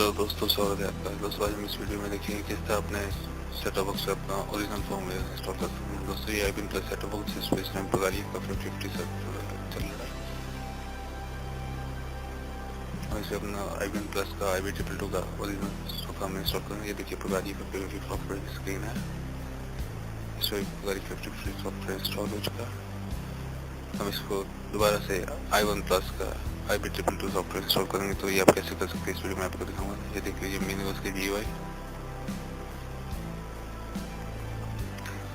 Hello दोस्तों, स्वागत है आपका। दोस्तों आज हम इस वीडियो में देखेंगे किस तरह अपने सेट टॉप बॉक्स से अपना ओरिजिनल फर्मवेयर इंस्टॉल कर सकते हैं। दोस्तों ये IBM plus set top box इस पे टाइम पुरानी का 50 सेट चल रहा है और इसे अपना आईबीएम प्लस का IB222 का ओरिजिनल सॉफ्टवेयर में इंस्टॉल करेंगे। ये देखिए पुरानी 50 सॉफ्टवेयर की स्क्रीन है। इसमें पुरानी 50 सॉफ्टवेयर इंस्टॉल हो चुका है। हम इसको दोबारा से i1 प्लस का IB222 सॉफ्टवेयर इंस्टॉल करेंगे। तो ये आप कैसे कर सकते हैं इस वीडियो में आपको दिखाऊंगा। ये देख लीजिए मेनू उसके GUI,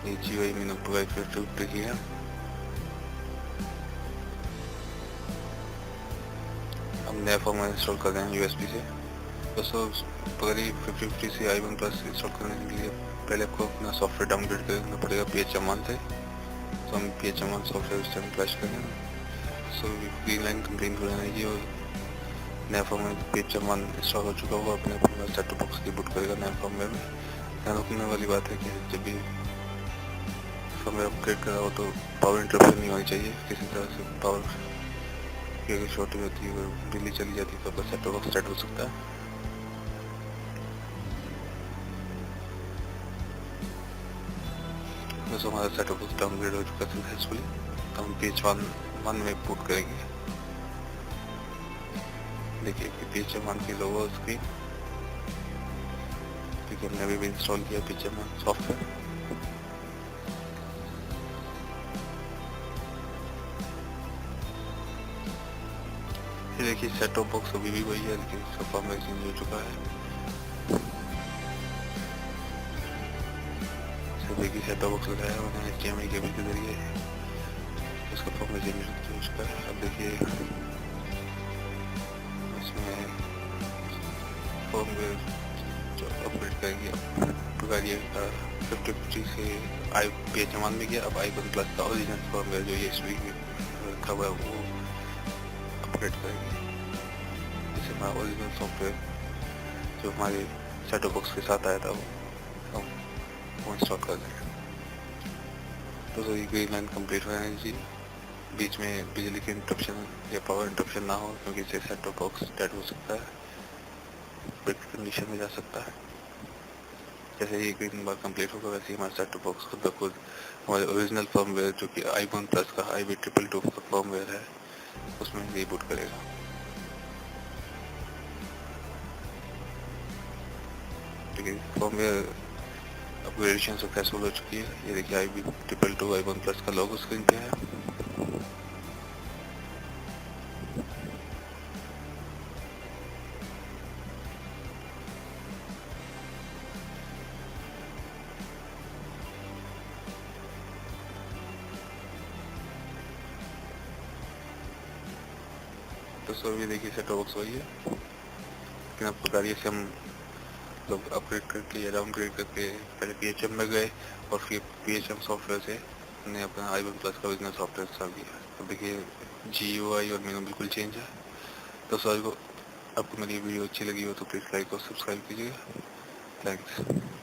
ये GUI मेनू प्रोवाइड करते ही है। हम नया फॉर्मवेयर इंस्टॉल कर रहे हैं USB से। दोस्तों पुरानी 50 से i1 प्लस इंस्टॉल करने के लिए पहले आपको अपना सॉफ्टवेयर डाउनलोड करना पड़ेगा PHM1 से। तो हम PHM1 सॉफ्टवेयर इस टाइम फ्लैश करेंगे। सो ग्रीन लाइन कंप्लीट हो जाएगी और नया फॉर्मवेयर PHM1 इंस्टॉल हो चुका होगा। अपने सेट टॉप बॉक्स की बूट करेगा नया फॉर्मवेयर में। ध्यान रखने वाली बात है कि जब भी फॉर्मवेयर अपग्रेड करा हो तो पावर इंटरप्शन नहीं होनी चाहिए किसी तरह से। पावर की अगर शॉर्टेज होती है, अगर बिजली चली जाती है तो आपका सेट टॉप बॉक्स डेड हो सकता है। दोस्तों हमारा सेट टॉप बॉक्स डाउनग्रेड हो चुका है सक्सेसफुली। तो हम PHM1 में बूट करेंगे। देखिए PHM1 की लोगो स्क्रीन, क्योंकि हमने अभी भी इंस्टॉल किया PHM1 सॉफ्टवेयर। ये देखिए सेट टॉप बॉक्स अभी भी वही है, लेकिन इसका फॉर्मवेयर चेंज हो चुका है। देखिए सेट टॉप बॉक्स लगाया मैंने HDMI केबल के जरिए, इसका फॉर्मवेयर चेंज हो चुका है। अब देखिए इसमें फॉर्मवेयर जो अपग्रेड करेंगे, अब करिएगा 50 से PHM1 में गया। अब i1 प्लस का ओरिजिनल फॉर्मवेयर जो ये रखा हुआ है वो अपग्रेड करेंगे। जैसे हमारा ओरिजिनल सॉफ्टवेयर जो हमारे सेट टॉप बॉक्स के साथ आया था वो इंस्टॉल कर देंगे। तो ये ग्रीन लाइन कंप्लीट हो जाएगी जी। बीच में बिजली की इंटरप्शन या पावर इंटरप्शन ना हो, क्योंकि इससे सेट टॉप बॉक्स डेड हो सकता है, ब्रेक कंडीशन में जा सकता है। जैसे ये ग्रीन बार कंप्लीट होगा वैसे ही हमारा सेट टॉप बॉक्स खुद ब खुद हमारे ओरिजिनल फर्मवेयर जो कि i1 प्लस का IB222 का फर्मवेयर है उसमें रीबूट करेगा। ठीक है, फर्मवेयर अपग्रेडेशन सक्सेसफुल हो चुकी है। ये देखिए IB222 i1 प्लस का लोगो स्क्रीन पे है। तो सो ये देखिए सेट टॉप बॉक्स वही है, लेकिन अब प्रकार से हम लोग अपग्रेड करके या डाउनग्रेड करके पहले PHM में गए और फिर PHM सॉफ्टवेयर से हमने अपना i1 प्लस का ओरिजिनल सॉफ्टवेयर इंस्टॉल किया। तो देखिए GUI और मेनू बिल्कुल चेंज है। तो सर को आपको मेरी वीडियो अच्छी लगी हो तो प्लीज़ लाइक और सब्सक्राइब कीजिएगा। थैंक्स।